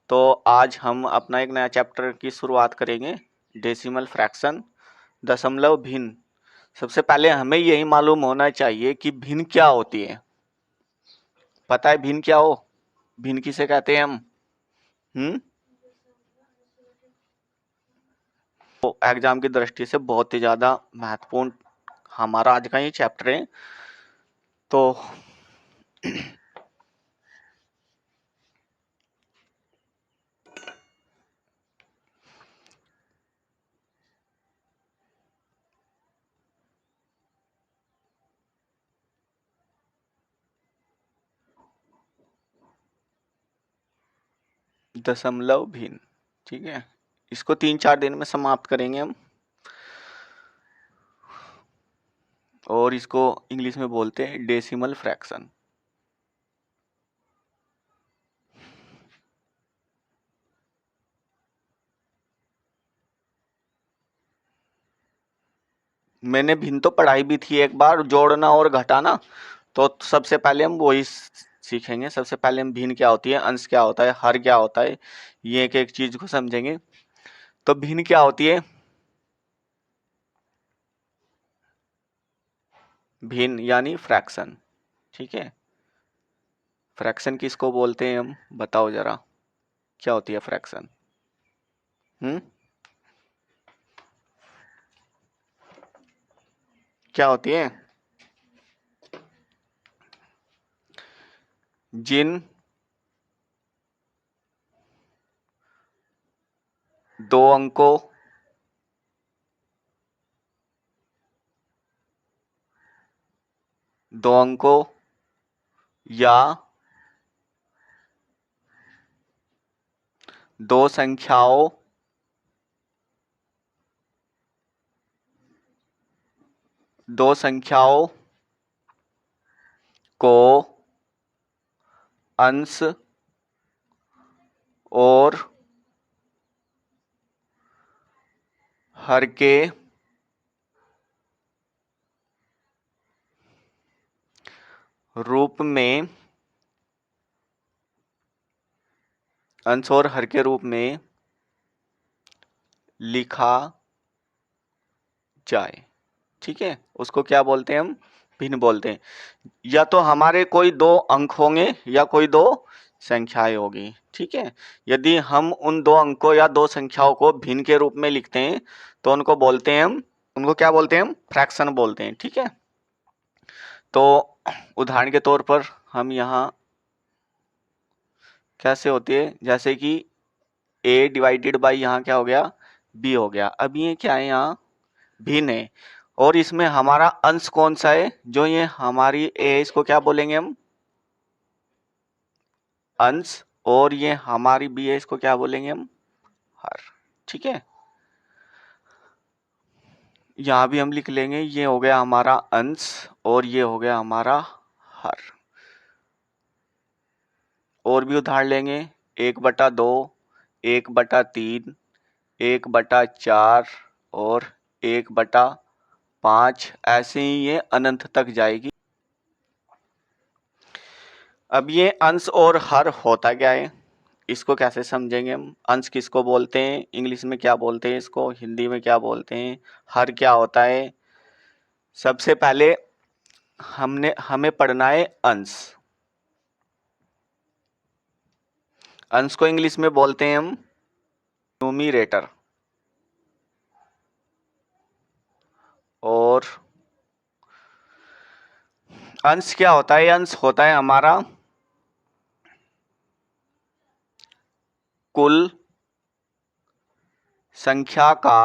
तो आज हम अपना एक नया चैप्टर की शुरुआत करेंगे, डेसिमल फ्रैक्शन, दशमलव भिन्न। सबसे पहले हमें यही मालूम होना चाहिए कि भिन्न क्या होती है। पता है भिन्न क्या हो? भिन्न किसे कहते हैं हम? तो एग्जाम की दृष्टि से बहुत ही ज्यादा महत्वपूर्ण हमारा आज का ये चैप्टर है। तो दशमलव भिन्न, ठीक है, इसको 3-4 दिन में समाप्त करेंगे हम। और इसको इंग्लिश में बोलते हैं डेसिमल फ्रैक्शन। मैंने भिन्न तो पढ़ाई भी थी एक बार, जोड़ना और घटाना। तो सबसे पहले हम वही सीखेंगे। सबसे पहले हम भिन्न क्या होती है, अंश क्या होता है, हर क्या होता है, ये एक एक चीज को समझेंगे। तो भिन्न क्या होती है? भिन्न यानी फ्रैक्शन, ठीक है। फ्रैक्शन किसको बोलते हैं हम, बताओ जरा, क्या होती है फ्रैक्शन? क्या होती है? जिन दो अंकों या दो संख्याओं को अंश और हर के रूप में, अंश और हर के रूप में लिखा जाए, ठीक है। उसको क्या बोलते हैं हम? भिन्न बोलते हैं। या तो हमारे कोई दो अंक होंगे या कोई दो संख्याएं होगी, ठीक है। यदि हम उन दो अंकों या दो संख्याओं को भिन्न के रूप में लिखते हैं तो उनको बोलते हैं हम, उनको क्या बोलते हैं हम? फ्रैक्शन बोलते हैं, ठीक है। तो उदाहरण के तौर पर हम यहाँ कैसे होती है, जैसे कि a डिवाइडेड बाई यहाँ क्या हो गया, b हो गया। अब ये क्या है, यहाँ भिन्न है और इसमें हमारा अंश कौन सा है? जो ये हमारी a है, इसको क्या बोलेंगे हम? अंश। और ये हमारी b है, इसको क्या बोलेंगे हम? हर, ठीक है। यहाँ भी हम लिख लेंगे, ये हो गया हमारा अंश और ये हो गया हमारा हर। और भी उदाहरण लेंगे, 1/2, 1/3, 1/4 और 1/5, ऐसे ही ये अनंत तक जाएगी। अब ये अंश और हर होता क्या है, इसको कैसे समझेंगे हम? अंश किसको बोलते हैं, इंग्लिश में क्या बोलते हैं इसको, हिंदी में क्या बोलते हैं, हर क्या होता है? सबसे पहले हमें पढ़ना है अंश। अंश को इंग्लिश में बोलते हैं हम न्यूमरेटर। और अंश क्या होता है? अंश होता है हमारा कुल संख्या का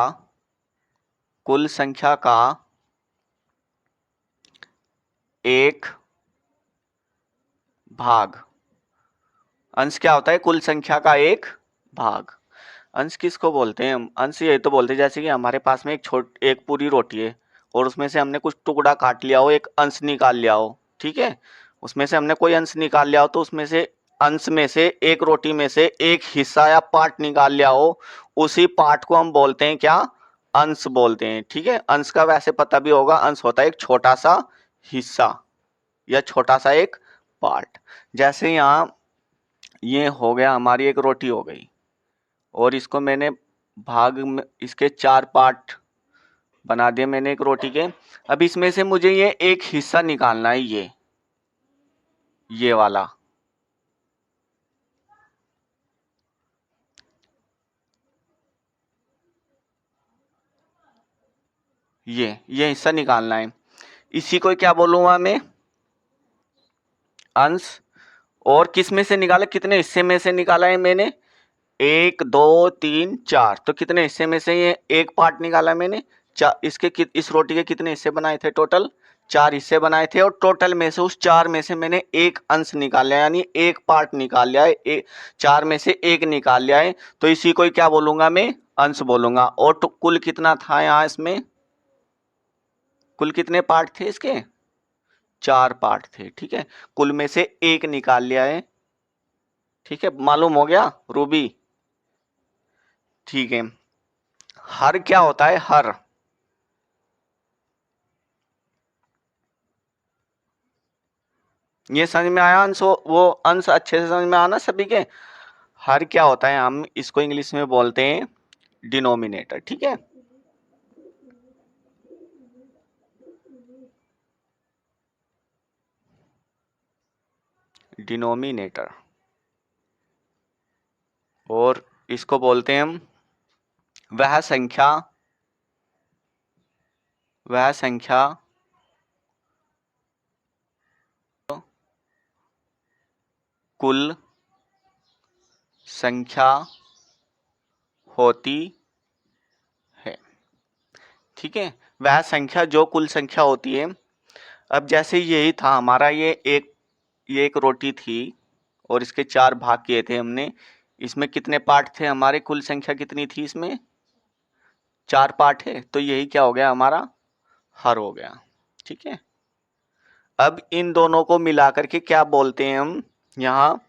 एक भाग। अंश क्या होता है? कुल संख्या का एक भाग। अंश किसको बोलते हैं हम? अंश ये तो बोलते हैं जैसे कि हमारे पास में एक पूरी रोटी है और उसमें से हमने कुछ टुकड़ा काट लिया हो, एक अंश निकाल लिया हो, ठीक है। उसमें से हमने कोई अंश निकाल लिया हो तो उसमें से अंश में से एक रोटी में से एक हिस्सा या पार्ट निकाल लिया हो, उसी पार्ट को हम बोलते हैं क्या? अंश बोलते हैं, ठीक है। अंश का वैसे पता भी होगा, अंश होता है एक छोटा सा हिस्सा या छोटा सा एक पार्ट। जैसे यहाँ ये हो गया, हमारी एक रोटी हो गई, और इसको मैंने भाग में, इसके 4 पार्ट बना दिए मैंने एक रोटी के। अब इसमें से मुझे ये एक हिस्सा निकालना है, ये वाला। ये हिस्सा निकालना है। इसी को क्या बोलूंगा मैं? अंश। और किस में से निकाला, कितने हिस्से में से निकाला है मैंने? 1 2 3 4, तो कितने हिस्से में से ये एक पार्ट निकाला मैंने? इस रोटी के कितने हिस्से बनाए थे टोटल? 4 हिस्से बनाए थे, और टोटल में से उस 4 में से मैंने एक अंश निकाल लिया, यानी एक पार्ट निकाल लिया है। 4 में से एक निकाल लिया है, तो इसी को क्या बोलूंगा मैं? अंश बोलूंगा। और तो कुल कितना था यहाँ इसमें? कुल कितने पार्ट थे इसके? 4 पार्ट थे, ठीक है। कुल में से एक निकाल लिया है, ठीक है। मालूम हो गया रूबी? ठीक है। हर क्या होता है? हर। ये समझ में आया अंश? वो अंश अच्छे से समझ में आना सभी के? हर क्या होता है, हम इसको इंग्लिश में बोलते हैं डिनोमिनेटर, ठीक है। डिनोमिनेटर। और इसको बोलते हैं हम वह संख्या, वह संख्या कुल संख्या होती है, ठीक है। वह संख्या जो कुल संख्या होती है। अब जैसे यही था हमारा, ये एक रोटी थी, और इसके 4 भाग किए थे हमने। इसमें कितने पार्ट थे हमारे? कुल संख्या कितनी थी इसमें? 4 पार्ट है, तो यही क्या हो गया हमारा? हर हो गया, ठीक है। अब इन दोनों को मिलाकर के क्या बोलते हैं हम यहाँ?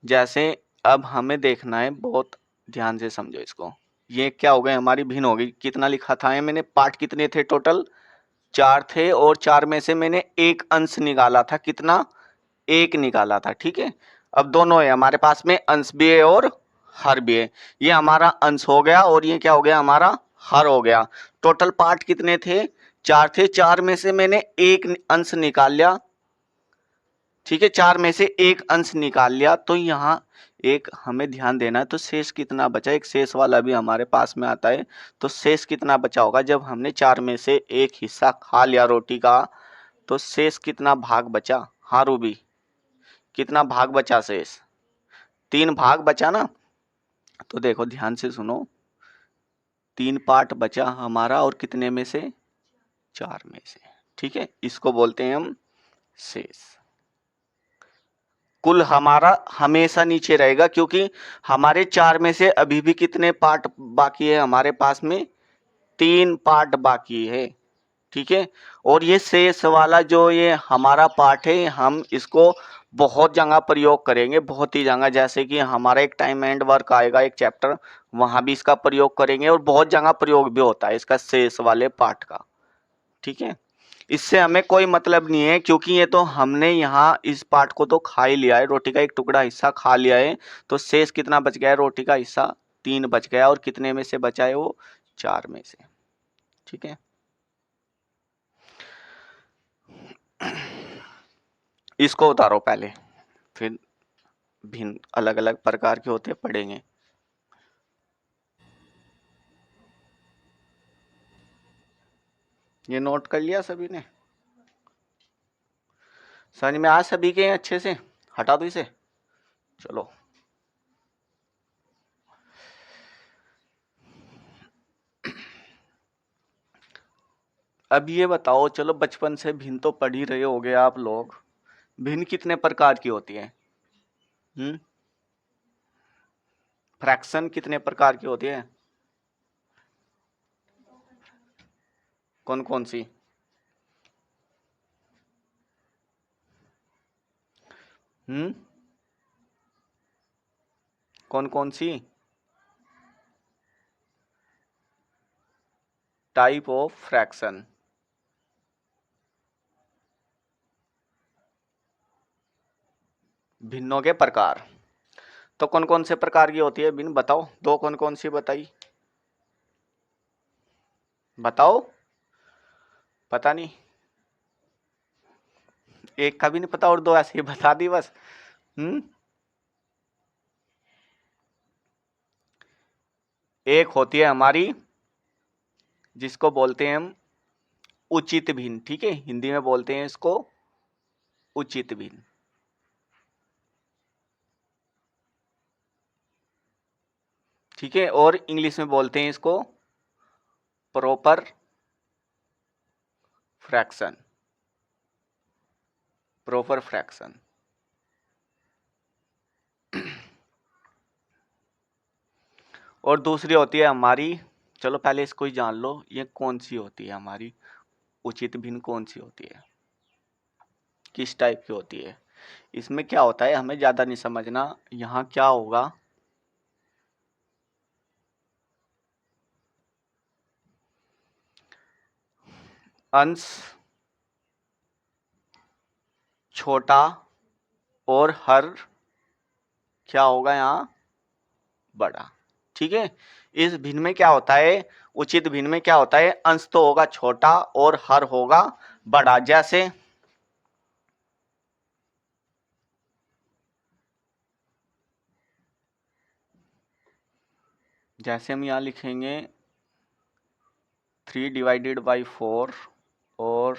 जैसे अब हमें देखना है, बहुत ध्यान से समझो इसको। ये क्या हो गए, हमारी भिन्न हो गई। कितना लिखा था ये मैंने? पार्ट कितने थे टोटल? 4 थे, और 4 में से मैंने एक अंश निकाला था। कितना? एक निकाला था, ठीक है। अब दोनों है हमारे पास में, अंश भी है और हर भी है। ये हमारा अंश हो गया, और ये क्या हो गया हमारा? हर हो गया। टोटल पार्ट कितने थे? 4 थे। 4 में से मैंने एक अंश निकाल लिया, ठीक है। 4 में से एक अंश निकाल लिया, तो यहाँ एक हमें ध्यान देना है। तो शेष कितना बचा? एक शेष वाला भी हमारे पास में आता है। तो शेष कितना बचा होगा? जब हमने 4 में से एक हिस्सा खा लिया रोटी का, तो शेष कितना भाग बचा? हाँ रूबी, कितना भाग बचा शेष? 3 भाग बचा ना? तो देखो ध्यान से सुनो, 3 पार्ट बचा हमारा, और कितने में से? 4 में से, ठीक है। इसको बोलते हैं हम शेष। कुल हमारा हमेशा नीचे रहेगा, क्योंकि हमारे 4 में से अभी भी कितने पार्ट बाकी है हमारे पास में? 3 पार्ट बाकी है, ठीक है। और ये शेष वाला जो ये हमारा पार्ट है, हम इसको बहुत जगह प्रयोग करेंगे, बहुत ही जगह। जैसे कि हमारा एक टाइम एंड वर्क आएगा, एक चैप्टर, वहां भी इसका प्रयोग करेंगे, और बहुत जगह प्रयोग भी होता है इसका शेष वाले पार्ट का, ठीक है। इससे हमें कोई मतलब नहीं है, क्योंकि ये तो हमने यहाँ इस पार्ट को तो खा ही लिया है, रोटी का एक टुकड़ा हिस्सा खा लिया है। तो शेष कितना बच गया है? रोटी का हिस्सा 3 बच गया, और कितने में से बचा है वो? 4 में से, ठीक है। इसको उतारो पहले, फिर भिन्न अलग अलग प्रकार के होते पढ़ेंगे। ये नोट कर लिया सभी ने? समझ में आ सभी के अच्छे से? हटा दो इसे, चलो। अब ये बताओ, चलो बचपन से भिन्न तो पढ़ ही रहे होगे आप लोग। भिन्न कितने प्रकार की होती है? फ्रैक्शन कितने प्रकार की होती है? कौन कौन सी? हम्म कौन कौन सी टाइप ऑफ फ्रैक्शन? भिन्नों के प्रकार। तो कौन कौन से प्रकार की होती है भिन्न, बताओ, दो कौन कौन सी बताई, बताओ, पता नहीं, एक का भी नहीं पता और दो ऐसे ही बता दी बस। एक होती है हमारी जिसको बोलते हैं हम उचित भिन्न, ठीक है, हिंदी में बोलते हैं इसको उचित भिन्न। ठीक है, और इंग्लिश में बोलते हैं इसको प्रॉपर फ्रैक्शन, प्रॉपर फ्रैक्शन। और दूसरी होती है हमारी, चलो पहले इसको ही जान लो, ये कौन सी होती है हमारी उचित भिन्न, कौन सी होती है, किस टाइप की होती है। इसमें क्या होता है हमें ज्यादा नहीं समझना, यहाँ क्या होगा, अंश छोटा और हर क्या होगा यहाँ बड़ा। ठीक है, इस भिन्न में क्या होता है, उचित भिन्न में क्या होता है, अंश तो होगा छोटा और हर होगा बड़ा। जैसे हम यहाँ लिखेंगे 3/4 और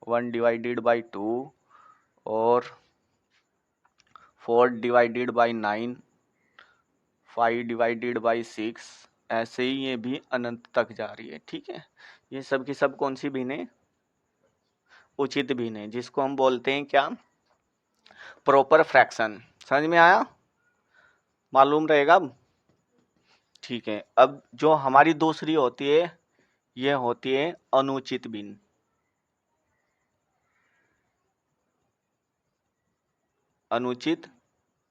1/2 और 4/9, 5/6, ऐसे ही ये भी अनंत तक जा रही है। ठीक है, ये सब की सब कौन सी भिन्न है, उचित भिन्न है, जिसको हम बोलते हैं क्या, प्रॉपर फ्रैक्शन। समझ में आया, मालूम रहेगा अब। ठीक है, अब जो हमारी दूसरी होती है ये होती है अनुचित भिन्न। अनुचित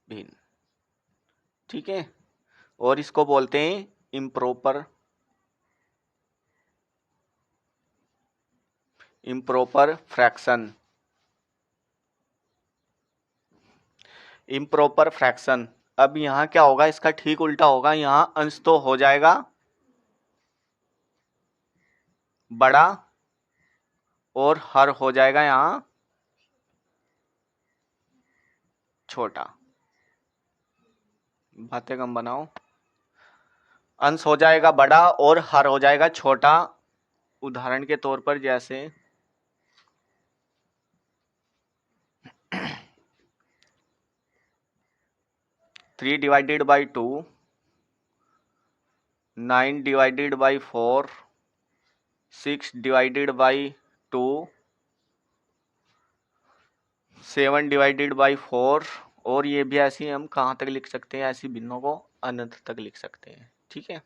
भिन्न, ठीक है, और इसको बोलते हैं improper, improper fraction, improper fraction. अब यहाँ क्या होगा, इसका ठीक उल्टा होगा, यहाँ अंश तो हो जाएगा बड़ा और हर हो जाएगा यहाँ छोटा। बातें कम बनाओ, अंश हो जाएगा बड़ा और हर हो जाएगा छोटा। उदाहरण के तौर पर जैसे 3/2, 9/4, 6/2, 7/4, और ये भी ऐसी हम कहाँ तक लिख सकते हैं, ऐसी भिन्नों को अनंत तक लिख सकते हैं। ठीक है,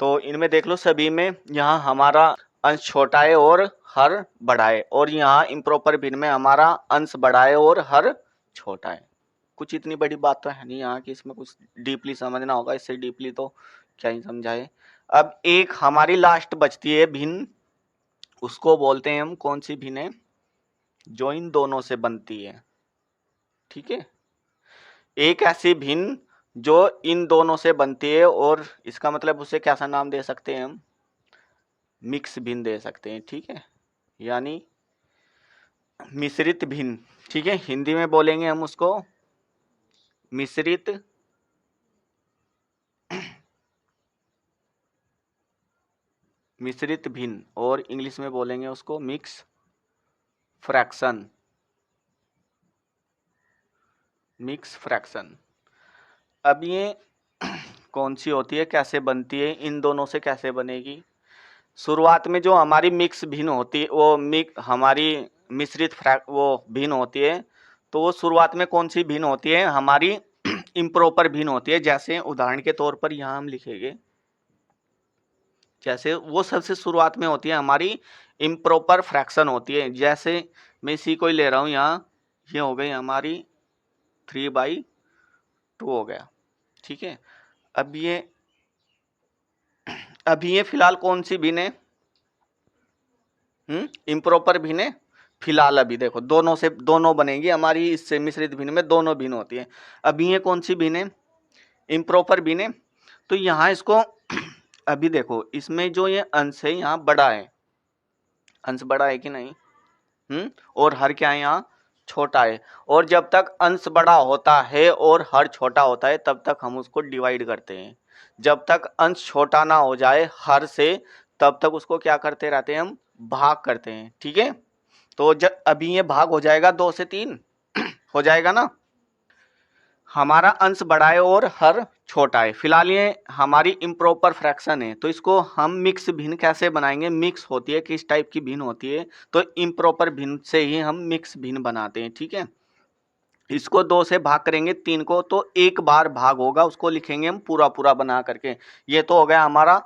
तो इनमें देख लो सभी में यहाँ हमारा अंश छोटा है और हर बड़ा है, और यहाँ इम्प्रॉपर भिन्न में हमारा अंश बड़ा है और हर छोटा है। कुछ इतनी बड़ी बात तो है नहीं यहाँ की, इसमें कुछ डीपली समझना होगा, इससे डीपली तो क्या ही समझाए। अब एक हमारी लास्ट बचती है भिन्न, उसको बोलते हैं हम कौन सी भिन्न है, जो इन दोनों से बनती है। ठीक है, एक ऐसी भिन्न जो इन दोनों से बनती है, और इसका मतलब उसे कैसा नाम दे सकते हैं हम, मिक्स भिन्न दे सकते हैं। ठीक है, यानी मिश्रित भिन्न। ठीक है, हिंदी में बोलेंगे हम उसको मिश्रित मिश्रित भिन्न, और इंग्लिश में बोलेंगे उसको मिक्स फ्रैक्शन, मिक्स फ्रैक्शन। अब ये कौन सी होती है, कैसे बनती है, इन दोनों से कैसे बनेगी। शुरुआत में जो हमारी मिक्स भिन्न होती है, वो हमारी मिश्रित वो भिन्न होती है, तो वो शुरुआत में कौन सी भिन्न होती है, हमारी इम्प्रॉपर भिन्न होती है। जैसे उदाहरण के तौर पर यहाँ हम लिखेंगे, जैसे वो सबसे शुरुआत में होती है हमारी इम्प्रॉपर फ्रैक्शन होती है। जैसे मैं इसी को ही ले रहा हूँ, यहाँ ये हो गई हमारी 3/2 हो गया। ठीक है, अब ये फिलहाल कौन सी भिन्न है, इम्प्रॉपर भिन्न है, फिलहाल अभी देखो दोनों से दोनों बनेगी हमारी, इससे मिश्रित भिन्न में दोनों भिन्न होती है। अभी ये कौन सी भिन्न है, इम्प्रॉपर भिन्न है। तो यहाँ इसको अभी देखो इसमें जो ये अंश है यहाँ बड़ा है, अंश बड़ा है कि नहीं, और हर क्या है यहाँ छोटा है। और जब तक अंश बड़ा होता है और हर छोटा होता है तब तक हम उसको डिवाइड करते हैं। जब तक अंश छोटा ना हो जाए हर से तब तक उसको क्या करते रहते हैं, हम भाग करते हैं। ठीक है, तो जब अभी ये भाग हो जाएगा 2 से 3 हो जाएगा ना, हमारा अंश बड़ा है और हर छोटा है। फिलहाल ये हमारी इम्प्रॉपर फ्रैक्शन है, तो इसको हम मिक्स भिन्न कैसे बनाएंगे, मिक्स होती है किस टाइप की भिन्न होती है, तो इम्प्रॉपर भिन्न से ही हम मिक्स भिन्न बनाते हैं। ठीक है, इसको 2 से भाग करेंगे 3 को तो एक बार भाग होगा, उसको लिखेंगे हम पूरा पूरा बना करके। ये तो हो गया हमारा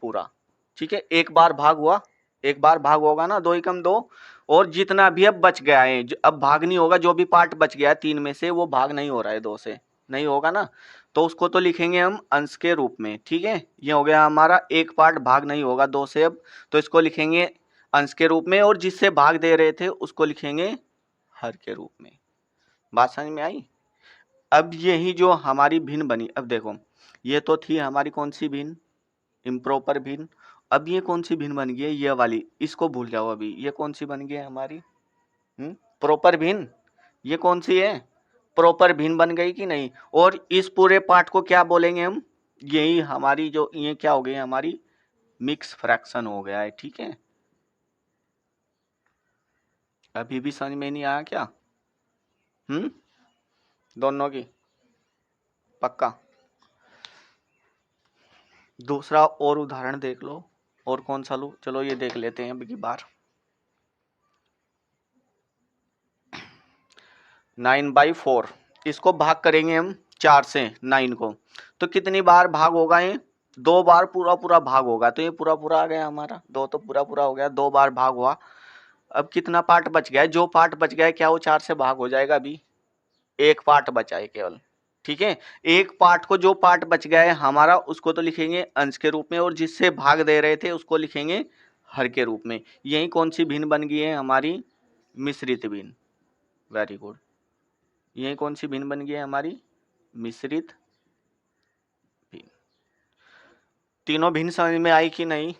पूरा। ठीक है, एक बार भाग हुआ, एक बार भाग होगा ना, 2 एकम 2, और जितना भी अब बच गया है अब भाग नहीं होगा, जो भी पार्ट बच गया है 3 में से वो भाग नहीं हो रहा है 2 से, नहीं होगा ना, तो उसको तो लिखेंगे हम अंश के रूप में। ठीक है, ये हो गया हमारा एक पार्ट भाग नहीं होगा 2 से अब, तो इसको लिखेंगे अंश के रूप में, और जिससे भाग दे रहे थे उसको लिखेंगे हर के रूप में। बात समझ में आई। अब यही जो हमारी भिन्न बनी, अब देखो ये तो थी हमारी कौन सी भिन्न, इम्प्रॉपर भिन्न। अब ये कौन सी भिन्न बन गई है, ये वाली, इसको भूल जाओ। अभी ये कौन सी बन गई है हमारी, प्रॉपर भिन्न। ये कौन सी है, प्रॉपर भिन्न बन गई कि नहीं। और इस पूरे पार्ट को क्या बोलेंगे हम, यही हमारी जो ये क्या हो गई हमारी मिक्स फ्रैक्शन हो गया है। ठीक है, अभी भी समझ में नहीं आया क्या, दोनों की पक्का। दूसरा और उदाहरण देख लो, और कौन सा लूं, चलो ये देख लेते हैं अब की बार। 9/4 इसको भाग करेंगे हम 4 से 9 को, तो कितनी बार भाग होगा, ये 2 बार पूरा पूरा भाग होगा। तो ये पूरा पूरा आ गया हमारा, 2 तो पूरा पूरा हो गया, 2 बार भाग हुआ। अब कितना पार्ट बच गया है, जो पार्ट बच गया है क्या वो 4 से भाग हो जाएगा, अभी एक पार्ट बचा है केवल। ठीक है, एक पार्ट को, जो पार्ट बच गया है हमारा उसको तो लिखेंगे अंश के रूप में, और जिससे भाग दे रहे थे उसको लिखेंगे हर के रूप में। यही कौन सी भिन्न बन गई है हमारी, मिश्रित भिन्न। वेरी गुड, यही कौन सी भिन्न बन गई है हमारी, मिश्रित भिन्न। तीनों भिन्न समझ में आई कि नहीं,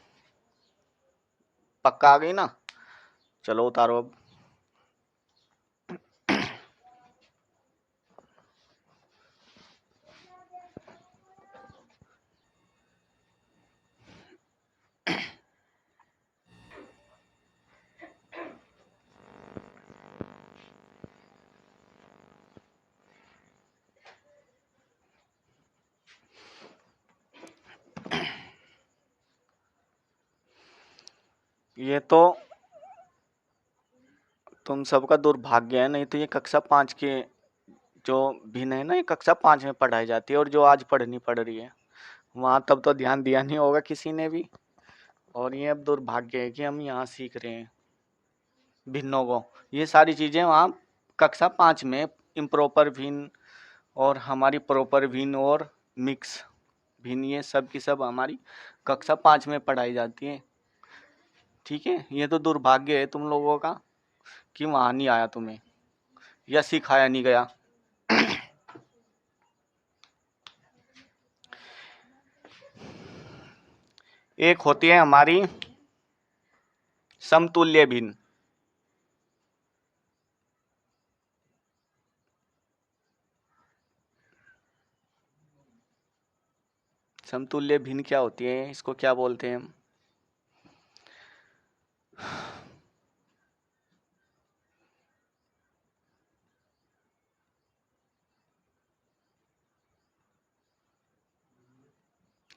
पक्का आ गई ना। चलो उतारो अब। ये तो तुम सबका दुर्भाग्य है, नहीं तो ये कक्षा 5 के जो भिन्न है ना, ये कक्षा 5 में पढ़ाई जाती है, और जो आज पढ़नी पड़ रही है वहाँ तब तो ध्यान दिया नहीं होगा किसी ने भी। और ये अब दुर्भाग्य है कि हम यहाँ सीख रहे हैं भिन्नों को। ये सारी चीज़ें वहाँ कक्षा 5 में इम्प्रॉपर भिन्न और हमारी प्रॉपर भिन्न और मिक्स भिन्न, ये सब की सब हमारी कक्षा 5 में पढ़ाई जाती है। ठीक है, ये तो दुर्भाग्य है तुम लोगों का कि वहाँ नहीं आया तुम्हें, या सिखाया नहीं गया। एक होती है हमारी समतुल्य भिन्न। समतुल्य भिन्न क्या होती है, इसको क्या बोलते हैं हम,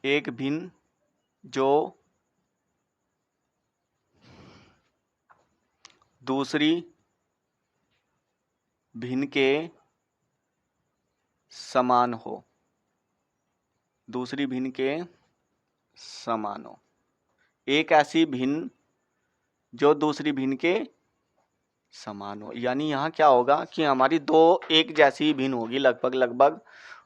एक भिन्न जो दूसरी भिन्न के समान हो, दूसरी भिन्न के समान हो। एक ऐसी भिन्न जो दूसरी भिन्न के समान हो, यानी यहाँ क्या होगा कि हमारी दो एक जैसी भिन्न होगी लगभग लगभग,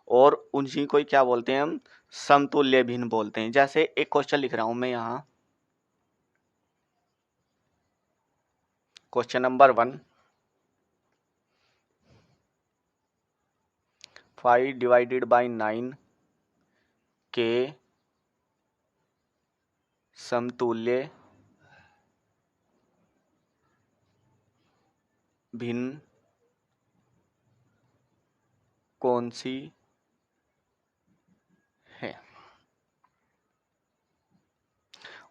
और उन्हीं को क्या बोलते हैं हम, समतुल्य भिन्न बोलते हैं। जैसे एक क्वेश्चन लिख रहा हूं मैं यहाँ, क्वेश्चन नंबर 1, 5 डिवाइडेड बाई 9 के समतुल्य भिन्न कौन सी है?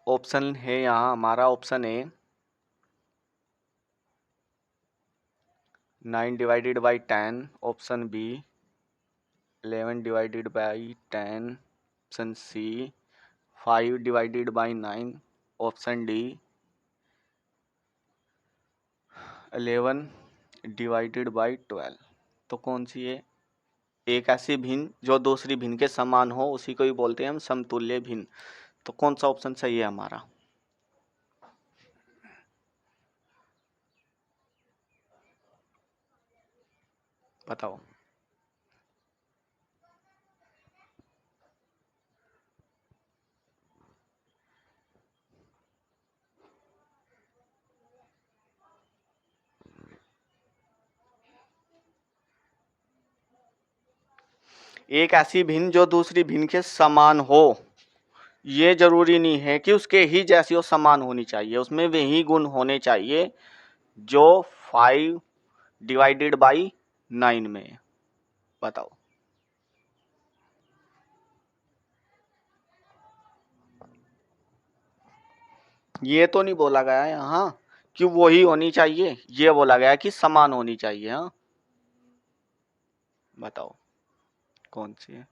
ऑप्शन है यहाँ हमारा option A 9 divided by 10, option B 11 divided by 10, option C 5 divided by 9, option D 11 divided by 12। तो कौन सी है? एक ऐसी भिन्न जो दूसरी भिन्न के समान हो उसी को ही बोलते हैं हम समतुल्य भिन्न। तो कौन सा ऑप्शन सही है हमारा? बताओ। एक ऐसी भिन्न जो दूसरी भिन्न के समान हो, ये जरूरी नहीं है कि उसके ही जैसी हो, समान होनी चाहिए, उसमें वही गुण होने चाहिए जो 5 डिवाइडेड बाई 9 में है। बताओ। ये तो नहीं बोला गया यहाँ कि वही होनी चाहिए, ये बोला गया कि समान होनी चाहिए। हाँ, बताओ कौन सी है?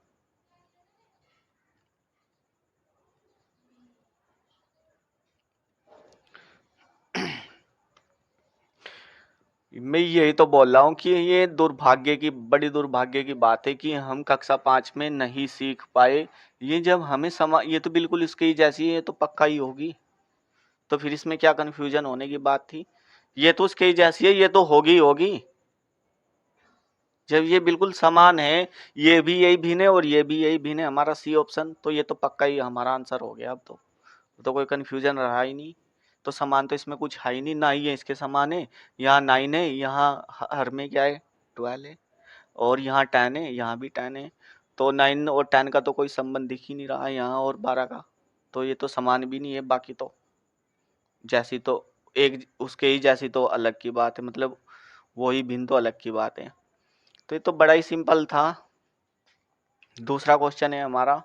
मैं यही तो बोल रहा हूँ कि ये बड़ी दुर्भाग्य की बात है कि हम कक्षा 5 में नहीं सीख पाए। ये जब हमें ये तो बिल्कुल इसके ही जैसी है, ये तो पक्का ही होगी। तो फिर इसमें क्या कंफ्यूजन होने की बात थी? ये तो उसके ही जैसी है, ये तो होगी होगी। जब ये बिल्कुल समान है, ये भी यही भिन्न है और ये भी यही भिन्न है, हमारा सी ऑप्शन, तो ये तो पक्का ही हमारा आंसर हो गया। अब तो कोई कंफ्यूजन रहा ही नहीं। तो समान तो इसमें कुछ है ही नहीं, ना ही ये इसके समान है। यहाँ 9 है, यहाँ हर में क्या है? 12 है। और यहाँ 10 है, यहाँ भी 10 है। तो 9 और 10 का तो कोई संबंध दिख ही नहीं रहा है यहाँ, और 12 का। तो ये तो समान भी नहीं है। बाकी तो जैसी तो एक उसके ही जैसी तो अलग की बात है, मतलब वही भिन्न तो अलग की बात है। तो ये तो बड़ा ही सिंपल था। दूसरा क्वेश्चन है हमारा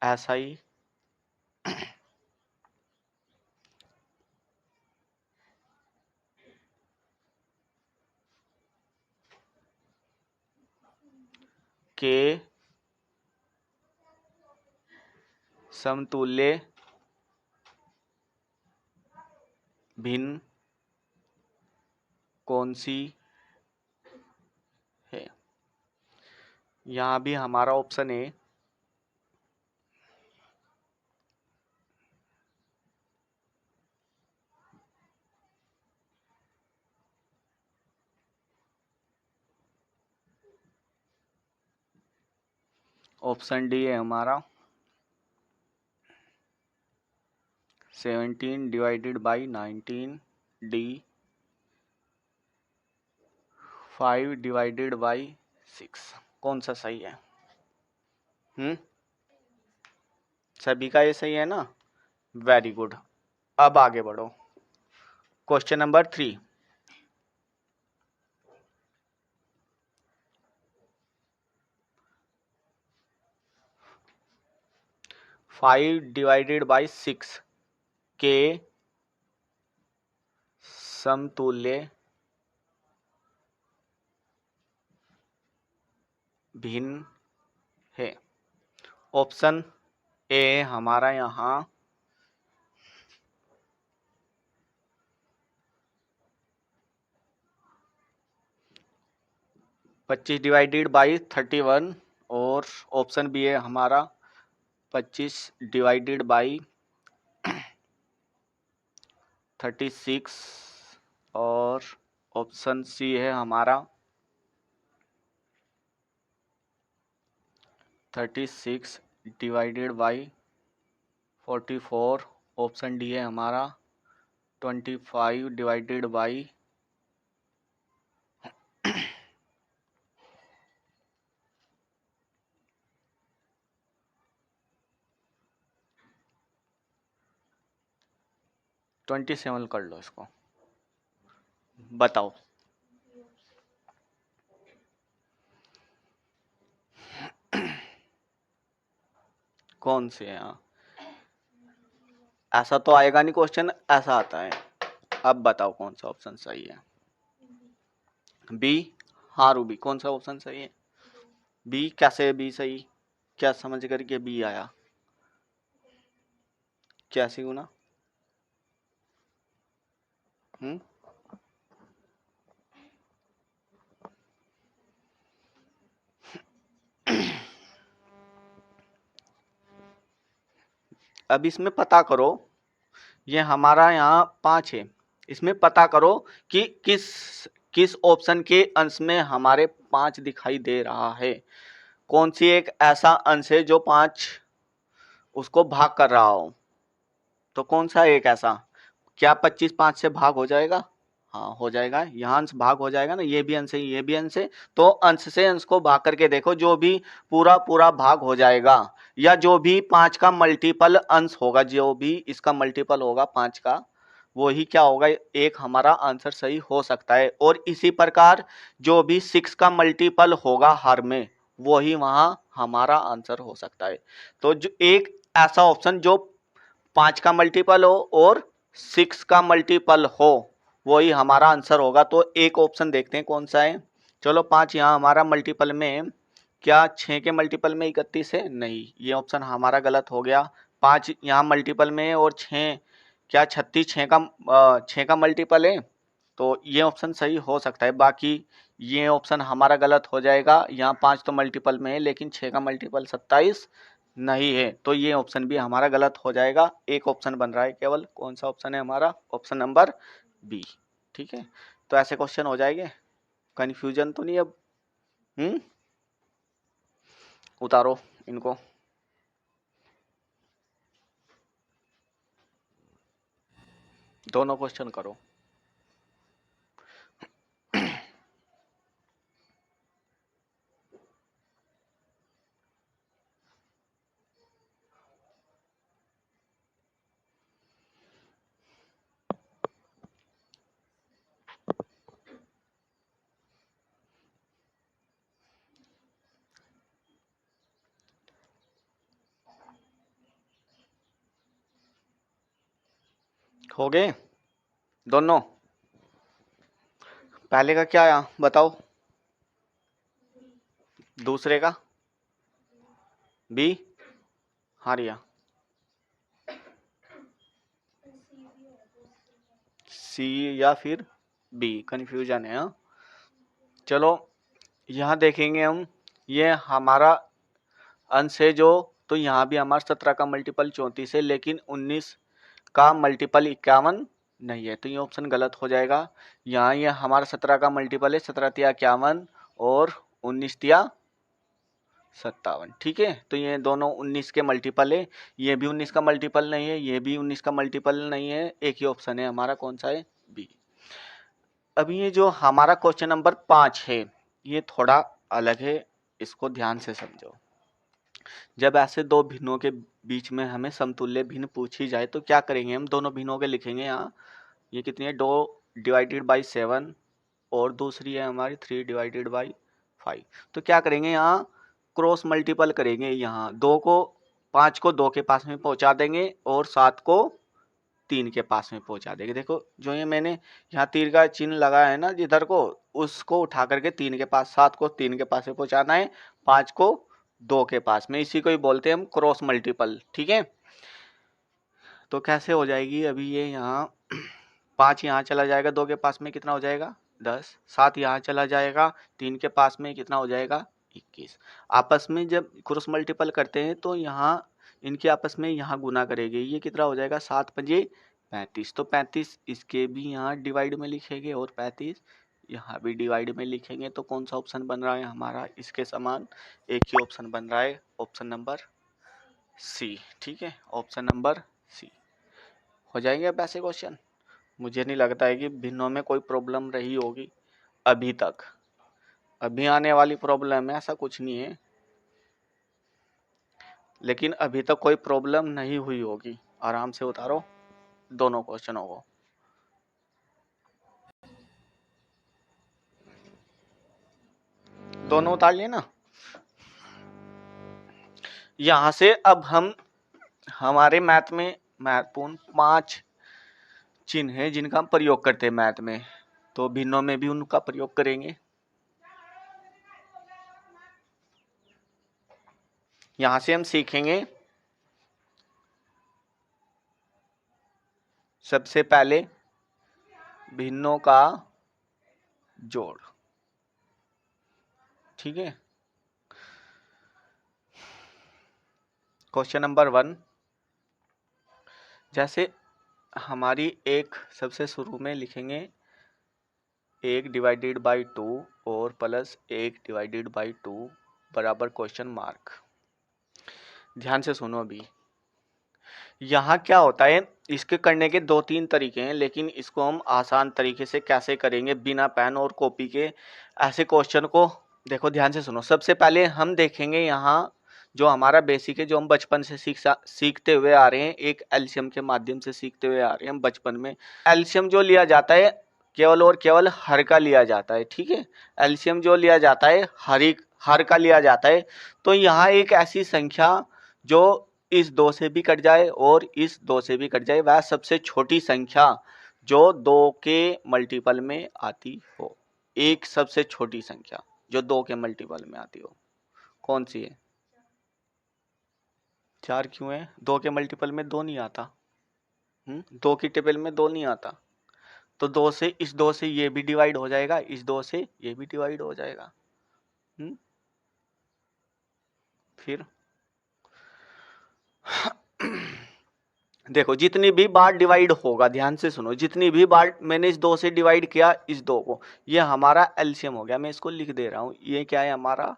ऐसा ही। के समतुल्य भिन्न कौन सी है? यहाँ भी हमारा ऑप्शन है ऑप्शन डी है हमारा 17 divided by 19, D 5 divided by 6। कौन सा सही है? सभी का ये सही है ना? Very good. अब आगे बढ़ो। क्वेश्चन नंबर 3, 5 डिवाइडेड बाई 6 के समतुल्य भिन्न है। ऑप्शन ए हमारा यहाँ 25 डिवाइडेड बाई 31, और ऑप्शन बी है हमारा 25 डिवाइडेड बाई 36, और ऑप्शन सी है हमारा 36 डिवाइडेड बाई 44, ऑप्शन डी है हमारा 25 डिवाइडेड बाई 27 कर लो इसको, बताओ। कौन से यहाँ, ऐसा तो आएगा नहीं क्वेश्चन, ऐसा आता है। अब बताओ कौन सा ऑप्शन सही है। बी। हाँ रूबी, कौन सा ऑप्शन सही है? बी। कैसे बी सही, क्या समझ करके बी आया? कैसे गुना? हम्म। अब इसमें पता करो, ये हमारा यहाँ 5 है, इसमें पता करो कि किस किस ऑप्शन के अंश में हमारे 5 दिखाई दे रहा है। कौन सी एक ऐसा अंश है जो 5 उसको भाग कर रहा हो। तो कौन सा एक ऐसा, क्या 25 5 से भाग हो जाएगा? हाँ हो जाएगा, यहाँ अंश भाग हो जाएगा ना, ये भी अंश है ये भी अंश है, तो अंश से अंश को भाग करके देखो, जो भी पूरा पूरा भाग हो जाएगा, या जो भी 5 का मल्टीपल अंश होगा, जो भी इसका मल्टीपल होगा 5 का, वही क्या होगा, एक हमारा आंसर सही हो सकता है। और इसी प्रकार जो भी 6 का मल्टीपल होगा हर में, वही वहां हमारा आंसर हो सकता है। तो जो एक ऐसा ऑप्शन जो 5 का मल्टीपल हो और 6 का मल्टीपल हो, वही हमारा आंसर होगा। तो एक ऑप्शन देखते हैं कौन सा है। चलो 5 यहाँ हमारा मल्टीपल में, क्या 6 के मल्टीपल में 31 है? नहीं, ये ऑप्शन हमारा गलत हो गया। 5 यहाँ मल्टीपल में है और 6, क्या 36 6 का मल्टीपल है? तो ये ऑप्शन सही हो सकता है, बाकी ये ऑप्शन हमारा गलत हो जाएगा। यहाँ 5 तो मल्टीपल में है, लेकिन 6 का मल्टीपल 27 नहीं है, तो ये ऑप्शन भी हमारा गलत हो जाएगा। एक ऑप्शन बन रहा है केवल, कौन सा ऑप्शन है हमारा? Option number B. ठीक है, तो ऐसे क्वेश्चन हो जाएंगे, कंफ्यूजन तो नहीं अब? उतारो इनको। दोनों क्वेश्चन करो। हो गए दोनों? पहले का क्या आया बताओ, दूसरे का? बी। हारिया। सी या फिर बी, कंफ्यूजन है। हाँ चलो यहाँ देखेंगे हम, ये हमारा अंश है जो, तो यहाँ भी हमारा 17 का मल्टीपल 34 है, लेकिन 19 का मल्टीपल 51 नहीं है, तो ये ऑप्शन गलत हो जाएगा। यहाँ ये हमारा 17 का मल्टीपल है, 17 तिया 51 और 19 तिया 57। ठीक है, तो ये दोनों 19 के मल्टीपल है, ये भी 19 का मल्टीपल नहीं है, ये भी 19 का मल्टीपल नहीं है, एक ही ऑप्शन है हमारा, कौन सा है? बी। अब ये जो हमारा क्वेश्चन नंबर 5 है, ये थोड़ा अलग है, इसको ध्यान से समझो। जब ऐसे दो भिन्नों के बीच में हमें समतुल्य भिन्न पूछी जाए, तो क्या करेंगे हम? दोनों भिन्नों के लिखेंगे। यहाँ ये कितनी है, 2 डिवाइडेड बाई 7, और दूसरी है हमारी 3 डिवाइडेड बाई 5। तो क्या करेंगे, यहाँ क्रॉस मल्टीपल करेंगे, यहाँ 2 को 5 को 2 के पास में पहुंचा देंगे और 7 को 3 के पास में पहुंचा देंगे। देखो जो ये मैंने यहाँ तीर का चिन्ह लगाया है ना जिधर को, उसको उठा करके 3 के पास, 7 को 3 के पास में पहुंचाना है, 5 को 2 के पास में, इसी को ही बोलते हैं हम क्रॉस मल्टीपल। ठीक है, तो कैसे हो जाएगी अभी ये, यहाँ 5 यहाँ चला जाएगा, 2 के पास में कितना हो जाएगा 10, 7 यहाँ चला जाएगा, 3 के पास में कितना हो जाएगा 21। आपस में जब क्रॉस मल्टीपल करते हैं तो यहाँ इनके आपस में यहाँ गुना करेंगे, ये कितना हो जाएगा 7 पंजे 35, तो 35 इसके भी यहाँ डिवाइड में लिखेंगे और 35 यहाँ भी डिवाइड में लिखेंगे। तो कौन सा ऑप्शन बन रहा है हमारा इसके समान? एक ही ऑप्शन बन रहा है, ऑप्शन नंबर सी। ठीक है, ऑप्शन नंबर सी हो जाएंगे अब ऐसे क्वेश्चन। मुझे नहीं लगता है कि भिन्नों में कोई प्रॉब्लम रही होगी अभी तक। अभी आने वाली प्रॉब्लम है ऐसा कुछ नहीं है, लेकिन अभी तक कोई प्रॉब्लम नहीं हुई होगी। आराम से उतारो दोनों क्वेश्चनों को। दोनों उतार लिए ना। यहां से अब हम हमारे मैथ में महत्वपूर्ण 5 चिन्ह हैं जिनका हम प्रयोग करते हैं मैथ में, तो भिन्नों में भी उनका प्रयोग करेंगे। यहां से हम सीखेंगे सबसे पहले भिन्नों का जोड़। ठीक है, क्वेश्चन नंबर 1, जैसे हमारी एक सबसे शुरू में लिखेंगे 1 डिवाइडेड बाई 2 और प्लस 1 डिवाइडेड बाई 2 बराबर क्वेश्चन मार्क। ध्यान से सुनो। अभी यहाँ क्या होता है, इसके करने के 2-3 तरीके हैं, लेकिन इसको हम आसान तरीके से कैसे करेंगे बिना पेन और कॉपी के ऐसे क्वेश्चन को। देखो ध्यान से सुनो। सबसे पहले हम देखेंगे यहाँ जो हमारा बेसिक है, जो हम बचपन से सीखते हुए आ रहे हैं, एक एलसीएम के माध्यम से सीखते हुए आ रहे हैं हम बचपन में। एलसीएम जो लिया जाता है केवल और केवल हर का लिया जाता है। ठीक है, एलसीएम जो लिया जाता है हर का लिया जाता है। तो यहाँ एक ऐसी संख्या जो इस 2 से भी कट जाए और इस 2 से भी कट जाए, वह सबसे छोटी संख्या जो 2 के मल्टीपल में आती हो। एक सबसे छोटी संख्या जो 2 के मल्टीपल में आती हो कौन सी है? 4 क्यों है? 2 के मल्टीपल में 2 नहीं आता। 2 की टेबल में 2 नहीं आता। तो 2 से इस 2 से ये भी डिवाइड हो जाएगा, इस 2 से ये भी डिवाइड हो जाएगा। फिर देखो जितनी भी बार डिवाइड होगा, ध्यान से सुनो, जितनी भी बार मैंने इस 2 से डिवाइड किया इस 2 को, ये हमारा एलसीएम हो गया। मैं इसको लिख दे रहा हूं, ये क्या है? हमारा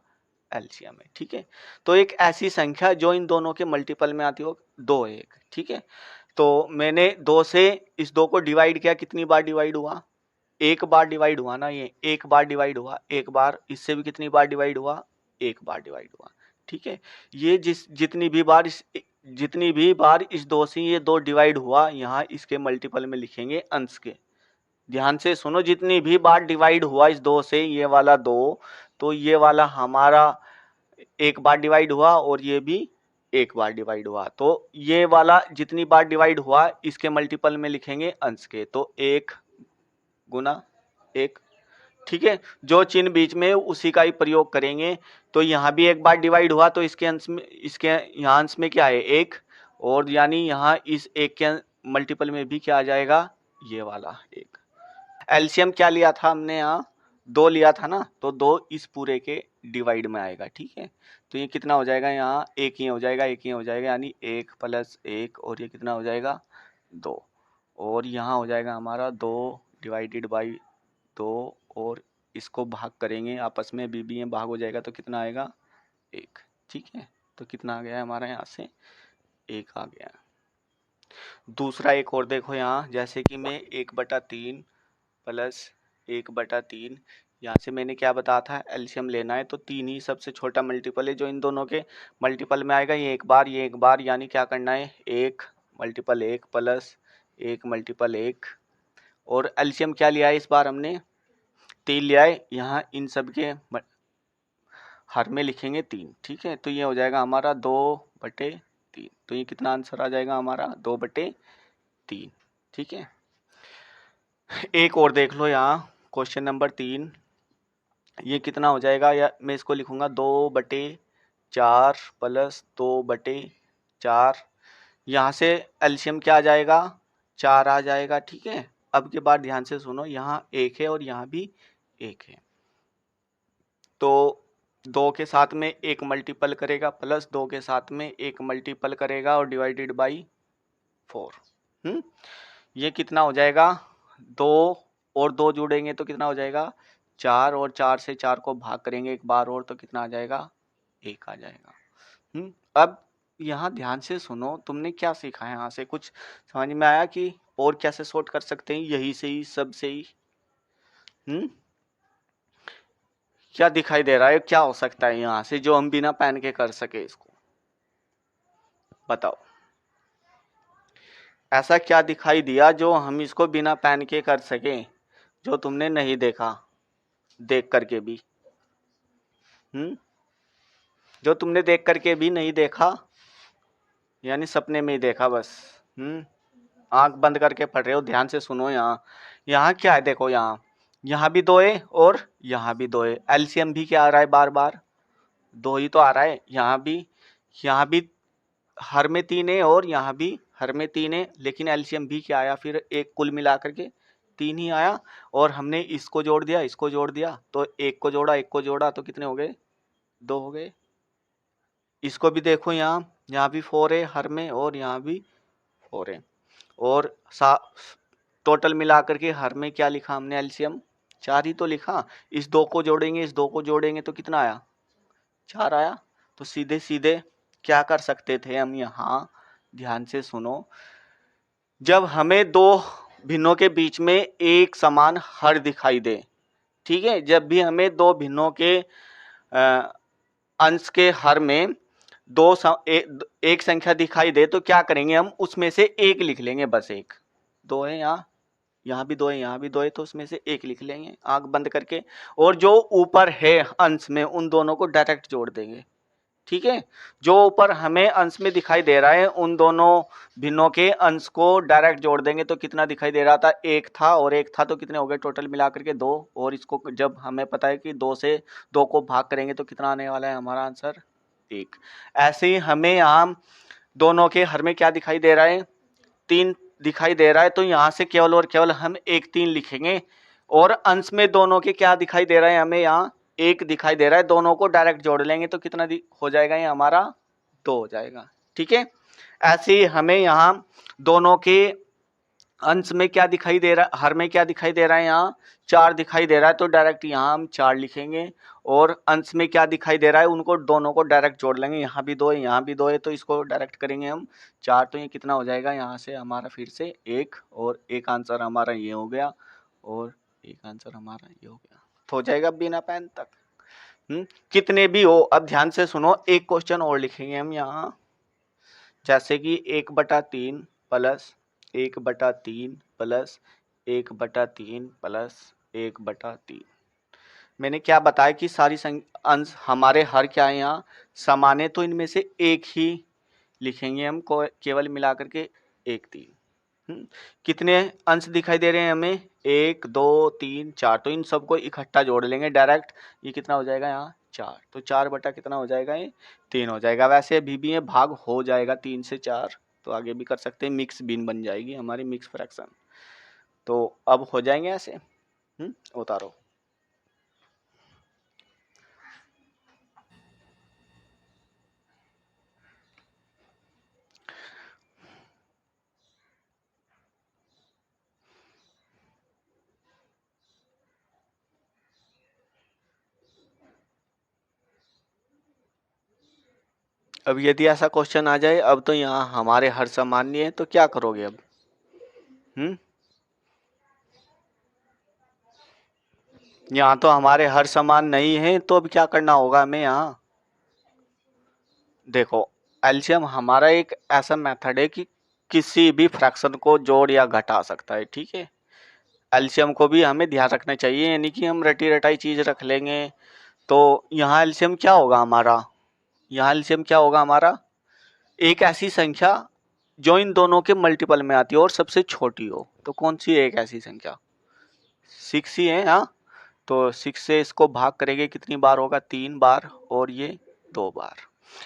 एलसीएम है। ठीक है, तो एक ऐसी संख्या जो इन दोनों के मल्टीपल में आती हो 2 1। ठीक है, तो मैंने 2 से इस 2 को डिवाइड किया, कितनी बार डिवाइड हुआ? एक बार डिवाइड हुआ ना, ये एक बार डिवाइड हुआ। एक बार इससे भी कितनी बार डिवाइड हुआ? एक बार डिवाइड हुआ। ठीक है, ये जितनी भी बार इस 2 से ये 2 डिवाइड हुआ, यहाँ इसके मल्टीपल में लिखेंगे अंश के। ध्यान से सुनो, जितनी भी बार डिवाइड हुआ इस 2 से ये वाला 2, तो ये वाला हमारा एक बार डिवाइड हुआ और ये भी एक बार डिवाइड हुआ। तो ये वाला जितनी बार डिवाइड हुआ इसके मल्टीपल में लिखेंगे अंश के। तो 1 गुना 1। ठीक है, जो चिन्ह बीच में उसी का ही प्रयोग करेंगे। तो यहाँ भी एक बार डिवाइड हुआ, तो इसके अंश में, इसके यहाँ अंश में क्या है? 1, और यानी यहाँ इस 1 के मल्टीपल में भी क्या आ जाएगा? ये वाला 1। एलसीएम क्या लिया था हमने? यहाँ 2 लिया था ना, तो 2 इस पूरे के डिवाइड में आएगा। ठीक है, तो ये कितना हो जाएगा? यहाँ 1 ही हो जाएगा, 1 ही हो जाएगा, यानी 1 + 1, और ये कितना हो जाएगा? 2। और यहाँ हो जाएगा हमारा 2 डिवाइडेड बाई 2, और इसको भाग करेंगे आपस में, बी में भाग हो जाएगा, तो कितना आएगा? 1। ठीक है, तो कितना आ गया हमारा? यहाँ से 1 आ गया। दूसरा एक और देखो यहाँ, जैसे कि मैं 1/3 प्लस 1/3, यहाँ से मैंने क्या बताया था? एलसीएम लेना है, तो 3 ही सबसे छोटा मल्टीपल है जो इन दोनों के मल्टीपल में आएगा। ये एक बार, ये एक बार, यानी क्या करना है? 1 × 1 प्लस 1 × 1, और एलसीएम क्या लिया है इस बार हमने? 3 लिया है। यहाँ इन सब के हर में लिखेंगे 3। ठीक है, तो ये हो जाएगा हमारा 2/3। तो ये कितना आंसर आ जाएगा हमारा? 2/3। ठीक है, एक और देख लो यहाँ, क्वेश्चन नंबर 3, ये कितना हो जाएगा? या मैं इसको लिखूंगा 2/4 प्लस 2/4। यहाँ से एलसीएम क्या आ जाएगा? 4 आ जाएगा। ठीक है, अब के बाद ध्यान से सुनो, यहाँ 1 है और यहाँ भी 1 है, तो 2 के साथ में 1 मल्टीपल करेगा, प्लस 2 के साथ में 1 मल्टीपल करेगा, और डिवाइडेड बाई 4। ये कितना हो जाएगा? 2 और 2 जोड़ेंगे तो कितना हो जाएगा? 4, और 4 से 4 को भाग करेंगे एक बार और, तो कितना आ जाएगा? 1 आ जाएगा। अब यहाँ ध्यान से सुनो, तुमने क्या सीखा है? यहाँ से कुछ समझ में आया कि और कैसे सॉर्ट कर सकते हैं, यही से ही, सब से ही। क्या दिखाई दे रहा है, क्या हो सकता है यहां से जो हम बिना पहन के कर सके, इसको बताओ। ऐसा क्या दिखाई दिया जो हम इसको बिना पहन के कर सके, जो तुमने नहीं देखा देख करके भी। जो तुमने देख करके भी नहीं देखा, यानी सपने में ही देखा बस। आंख बंद करके पढ़ रहे हो, ध्यान से सुनो। यहाँ यहाँ क्या है, देखो यहाँ भी दो है और यहाँ भी दो है। एलसीएम भी क्या आ रहा है, बार बार दो ही तो आ रहा है। यहाँ भी हर में 3 है और यहाँ भी हर में 3 है, लेकिन एलसीएम भी क्या आया फिर, एक कुल मिला करके 3 ही आया। और हमने इसको जोड़ दिया, इसको जोड़ दिया, तो एक को जोड़ा तो कितने हो गए, 2 हो गए। इसको भी देखो, यहाँ भी 4 है हर में और यहाँ भी 4 है। और टोटल मिला करके हर में क्या लिखा हमने, एलसीएम 4 ही तो लिखा। इस 2 को जोड़ेंगे, इस 2 को जोड़ेंगे तो कितना आया, 4 आया। तो सीधे सीधे क्या कर सकते थे हम, यहाँ ध्यान से सुनो। जब हमें 2 भिन्नों के बीच में एक समान हर दिखाई दे, ठीक है, जब भी हमें 2 भिन्नों के अंश के हर में एक संख्या दिखाई दे, तो क्या करेंगे हम, उसमें से एक लिख लेंगे, बस एक। 2 है यहाँ भी 2 है, यहाँ भी 2 है, तो उसमें से एक लिख लेंगे आंख बंद करके। और जो ऊपर है अंश में, उन दोनों को डायरेक्ट जोड़ देंगे, ठीक है। जो ऊपर हमें अंश में दिखाई दे रहा है, उन दोनों भिन्नों के अंश को डायरेक्ट जोड़ देंगे। तो कितना दिखाई दे रहा था, 1 था और 1 था, तो कितने हो गए टोटल मिला करके 2। और इसको जब हमें पता है कि 2 से 2 को भाग करेंगे तो कितना आने वाला है हमारा आंसर, 1। ऐसे ही हमें यहाँ दोनों के हर में क्या दिखाई दे रहा है, 3 दिखाई दे रहा है। तो यहाँ से केवल और केवल हम 1 3 लिखेंगे। और अंश में दोनों के क्या दिखाई दे रहा है, हमें यहाँ 1 दिखाई दे रहा है। दोनों को डायरेक्ट जोड़ लेंगे तो कितना हो जाएगा, ये हमारा 2 हो जाएगा, ठीक है। ऐसे ही हमें यहाँ दोनों के अंश में क्या दिखाई दे रहा है, हर में क्या दिखाई दे रहा है, यहाँ 4 दिखाई दे रहा है, तो डायरेक्ट यहाँ हम 4 लिखेंगे। और अंश में क्या दिखाई दे रहा है, उनको दोनों को डायरेक्ट जोड़ लेंगे। यहाँ भी 2 है, यहाँ भी 2 है, तो इसको डायरेक्ट करेंगे हम 4। तो ये कितना हो जाएगा, यहाँ से हमारा फिर से 1 और एक आंसर हमारा ये हो गया और एक आंसर हमारा ये हो गया। तो हो जाएगा बिना पेन तक। कितने भी हो, अब ध्यान से सुनो, एक क्वेश्चन और लिखेंगे हम यहाँ, जैसे कि 1/3 प्लस 1/3 प्लस 1/3 प्लस 1/3। मैंने क्या बताया कि सारी अंश हमारे हर क्या है, यहाँ समान है, तो इनमें से एक ही लिखेंगे हम केवल मिलाकर के 1 3। कितने अंश दिखाई दे रहे हैं हमें, 1 2 3 4, तो इन सबको इकट्ठा जोड़ लेंगे डायरेक्ट। ये कितना हो जाएगा यहाँ 4, तो 4 बटा कितना हो जाएगा, ये 3 हो जाएगा। वैसे अभी भी ये भाग हो जाएगा 3 से 4, तो आगे भी कर सकते हैं, मिक्स बिन बन जाएगी हमारी, मिक्स फ्रैक्शन। तो अब हो जाएंगे ऐसे। उतारो। अब यदि ऐसा क्वेश्चन आ जाए, अब तो यहाँ हमारे हर सामान्य है, तो क्या करोगे अब, यहाँ तो हमारे हर समान नहीं है, तो अब क्या करना होगा हमें, यहाँ देखो, एलसीएम हमारा एक ऐसा मेथड है कि किसी भी फ्रैक्शन को जोड़ या घटा सकता है, ठीक है। एलसीएम को भी हमें ध्यान रखना चाहिए, यानी कि हम रटी रटाई चीज रख लेंगे। तो यहाँ एलसीएम क्या होगा हमारा, यहाँ एलसीएम क्या होगा हमारा, एक ऐसी संख्या जो इन दोनों के मल्टीपल में आती है और सबसे छोटी हो। तो कौन सी है एक ऐसी संख्या, 6 ही है। हाँ, तो 6 से इसको भाग करेंगे कितनी बार होगा, 3 बार, और ये 2 बार।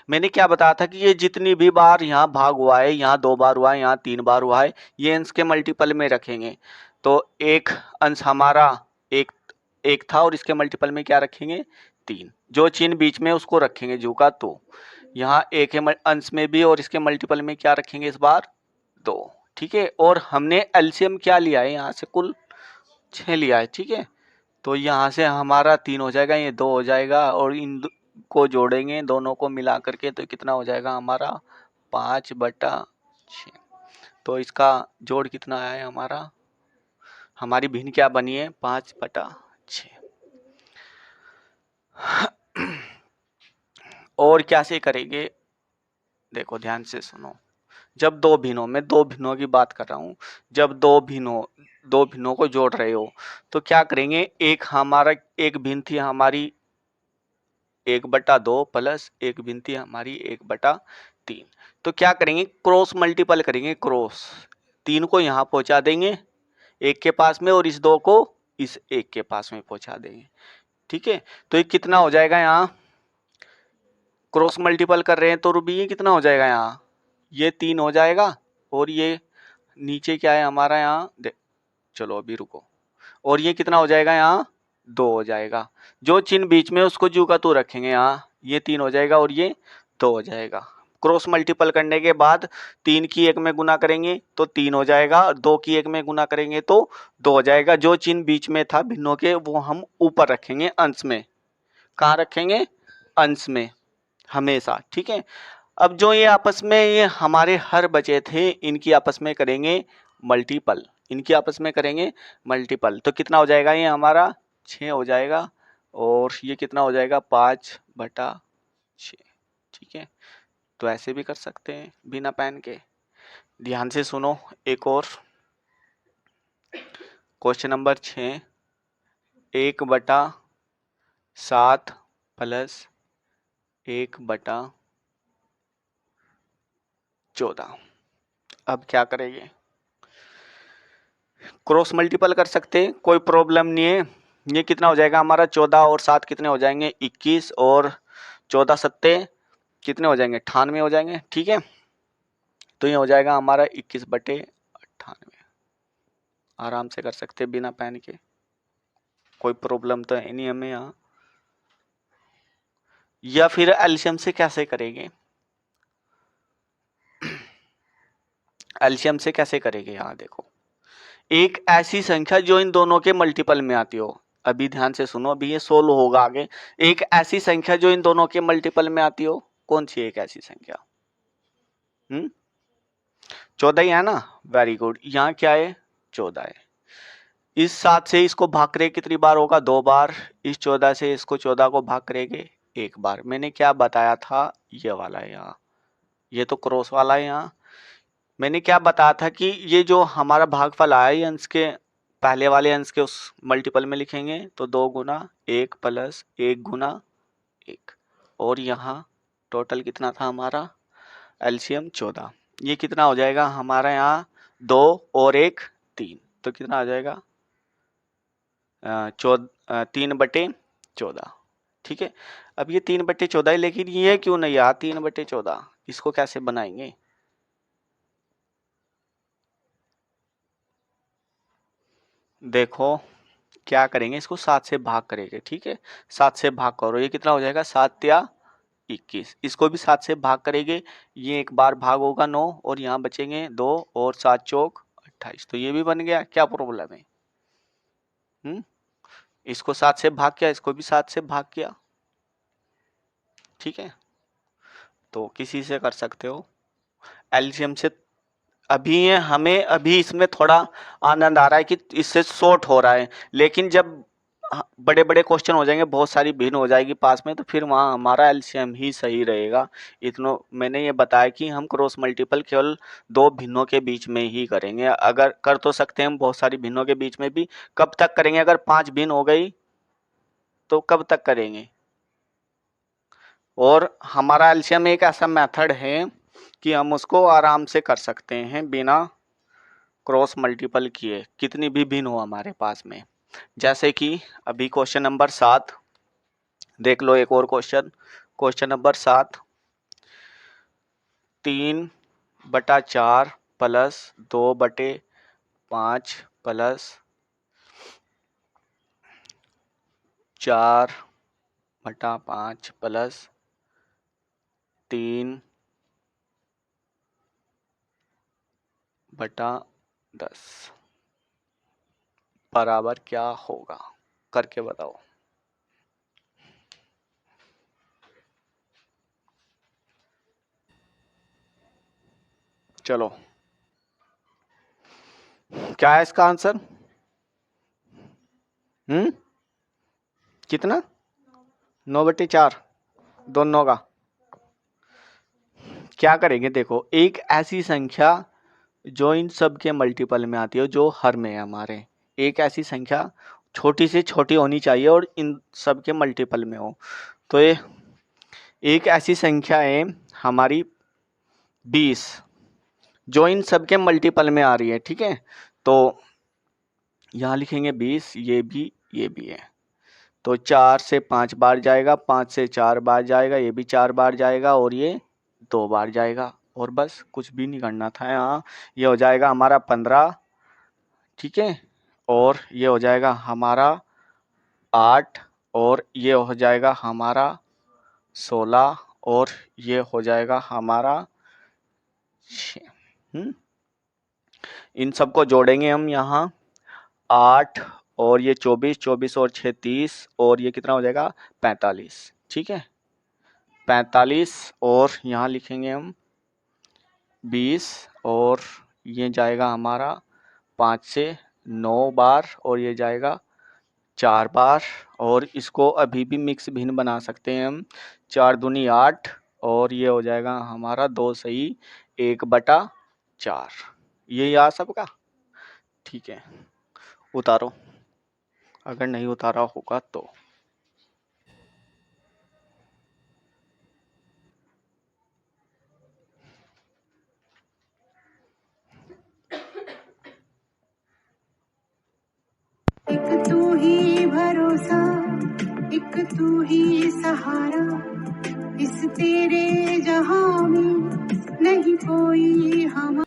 मैंने क्या बताया था कि ये जितनी भी बार यहाँ भाग हुआ है, यहाँ 2 बार हुआ है, यहाँ 3 बार हुआ है, ये अंश के मल्टीपल में रखेंगे। तो एक अंश हमारा एक था और इसके मल्टीपल में क्या रखेंगे, 3। जो चिन्ह बीच में उसको रखेंगे जू का। तो यहाँ एक है अंश में भी, और इसके मल्टीपल में क्या रखेंगे इस बार, 2, ठीक है। और हमने एलसीएम क्या लिया है, यहाँ से कुल 6 लिया है, ठीक है। तो यहाँ से हमारा 3 हो जाएगा, ये 2 हो जाएगा, और इन को जोड़ेंगे दोनों को मिला करके, तो कितना हो जाएगा हमारा 5/6। तो इसका जोड़ कितना आया है हमारा, हमारी भिन्न क्या बनी है 5/6। और क्या से करेंगे, देखो ध्यान से सुनो, जब दो भिन्नों में, दो भिन्नों की बात कर रहा हूं, जब दो भिन्नों को जोड़ रहे हो तो क्या करेंगे, एक हमारा, एक भिन्न थी हमारी 1/2 प्लस एक भिन्न थी हमारी 1/3, तो क्या करेंगे क्रॉस मल्टीपल करेंगे, क्रॉस 3 को यहाँ पहुंचा देंगे एक के पास में और इस 2 को इस एक के पास में पहुंचा देंगे। ठीक है, तो ये कितना हो जाएगा, यहाँ क्रॉस मल्टीपल कर रहे हैं तो रूबी ये कितना हो जाएगा, यहाँ ये 3 हो जाएगा और ये नीचे क्या है हमारा, यहाँ चलो अभी रुको, और ये कितना हो जाएगा, यहाँ 2 हो जाएगा। जो चिन्ह बीच में उसको जू का तू रखेंगे, यहाँ ये 3 हो जाएगा और ये 2 हो जाएगा। क्रॉस मल्टीपल करने के बाद 3 की 1 में गुना करेंगे तो 3 हो जाएगा, 2 की 1 में गुना करेंगे तो 2 हो जाएगा। जो चिन्ह बीच में था भिन्नों के वो हम ऊपर रखेंगे अंश में। कहाँ रखेंगे, अंश में हमेशा। ठीक है, अब जो ये आपस में ये हमारे हर बचे थे इनकी आपस में करेंगे मल्टीपल, इनकी आपस में करेंगे मल्टीपल, तो कितना हो जाएगा, ये हमारा 6 हो जाएगा और ये कितना हो जाएगा 5/6। ठीक है, तो ऐसे भी कर सकते हैं बिना पेन के। ध्यान से सुनो एक और क्वेश्चन नंबर 6, 1/7 प्लस 1/14। अब क्या करेंगे, क्रॉस मल्टीपल कर सकते हैं, कोई प्रॉब्लम नहीं है। ये कितना हो जाएगा हमारा, 14 और 7 कितने हो जाएंगे 21 और 14 सत्ते कितने हो जाएंगे 98 हो जाएंगे। ठीक है, तो ये हो जाएगा हमारा 21/98। आराम से कर सकते हैं बिना पेन के, कोई प्रॉब्लम तो है नहीं हमें यहाँ। या फिर एलसीएम से कैसे करेंगे, एलसीएम से कैसे करेंगे, यहाँ देखो एक ऐसी संख्या जो इन दोनों के मल्टीपल में आती हो, अभी ध्यान से सुनो, अभी ये सोल्व होगा आगे। एक ऐसी संख्या जो इन दोनों के मल्टीपल में आती हो, कौन सी एक ऐसी संख्या, 14 ही है ना, वेरी गुड। यहाँ क्या है 14 है। इस 7 से इसको भाग करे कितनी बार होगा, 2 बार। इस 14 से इसको 14 को भाग करेंगे 1 बार। मैंने क्या बताया था, ये वाला है यहाँ, ये तो क्रॉस वाला है यहाँ। मैंने क्या बताया था कि ये जो हमारा भागफल आया है अंश के, पहले वाले अंश के उस मल्टीपल में लिखेंगे तो 2 गुना 1 प्लस 1 गुना 1, और यहाँ टोटल कितना था हमारा एलसीएम 14। ये कितना हो जाएगा हमारा यहाँ 2 और 1 3, तो कितना आ जाएगा 3/14। ठीक है, अब ये 3/14 है, लेकिन ये क्यों नहीं आ 3/14, इसको कैसे बनाएंगे, देखो क्या करेंगे, इसको 7 से भाग करेंगे। ठीक है, 7 से भाग करो, ये कितना हो जाएगा 7 या 21, इसको भी 7 से भाग करेंगे, ये एक बार भाग होगा 9 और यहाँ बचेंगे 2 और 7 चौक 28, तो ये भी बन गया। क्या प्रॉब्लम है, इसको 7 से भाग किया, इसको भी 7 से भाग किया। ठीक है, तो किसी से कर सकते हो एलसीएम से। अभी ये हमें अभी इसमें थोड़ा आनंद आ रहा है कि इससे शॉर्ट हो रहा है, लेकिन जब बड़े बड़े क्वेश्चन हो जाएंगे, बहुत सारी भिन्न हो जाएगी पास में, तो फिर वहाँ हमारा एलसीएम ही सही रहेगा। इतना मैंने ये बताया कि हम क्रॉस मल्टीपल केवल दो भिन्नों के बीच में ही करेंगे, अगर कर तो सकते हैं हम बहुत सारी भिन्नों के बीच में भी। कब तक करेंगे, अगर 5 भिन्न हो गई तो कब तक करेंगे। और हमारा एलसीएम एक ऐसा मेथड है कि हम उसको आराम से कर सकते हैं बिना क्रॉस मल्टीपल किए, कितनी भी भिन्न हो हमारे पास में। जैसे कि अभी क्वेश्चन नंबर 7 देख लो, एक और question, question number 7, 3/4 plus 2/5 plus 4/5 plus 3/10 बराबर क्या होगा, करके बताओ। चलो क्या है इसका आंसर? कितना? 9/4 दोनों का। क्या करेंगे देखो, एक ऐसी संख्या जो इन सब के मल्टीपल में आती है, जो हर में है हमारे, एक ऐसी संख्या छोटी से छोटी होनी चाहिए और इन सब के मल्टीपल में हो। तो ये एक ऐसी संख्या है हमारी 20 जो इन सब के मल्टीपल में आ रही है, ठीक है। तो यहाँ लिखेंगे 20, ये भी है। तो 4 से 5 बार जाएगा, 5 से 4 बार जाएगा, ये भी 4 बार जाएगा और ये 2 बार जाएगा, और बस कुछ भी नहीं करना था यहाँ। ये हो जाएगा हमारा 15, ठीक है, और ये हो जाएगा हमारा 8, और ये हो जाएगा हमारा 16, और ये हो जाएगा हमारा 6। इन सबको जोड़ेंगे हम यहाँ, 8 और ये 24, 24 और 6 30, और ये कितना हो जाएगा 45, ठीक है 45, और यहाँ लिखेंगे हम 20, और ये जाएगा हमारा 5 से 9 बार, और ये जाएगा 4 बार, और इसको अभी भी मिक्स भिन्न बना सकते हैं हम, 4 दूनी 8, और ये हो जाएगा हमारा 2 सही 1/4। ये याद सबका? ठीक है, उतारो अगर नहीं उतारा होगा तो। एक तू ही भरोसा, एक तू ही सहारा, इस तेरे जहां में नहीं कोई हम।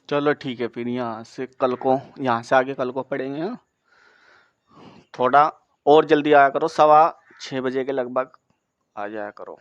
चलो ठीक है, फिर यहाँ से कल को, यहाँ से आगे कल को पढ़ेंगे। हाँ, थोड़ा और जल्दी आया करो, 6:15 बजे के लगभग आ जाया करो।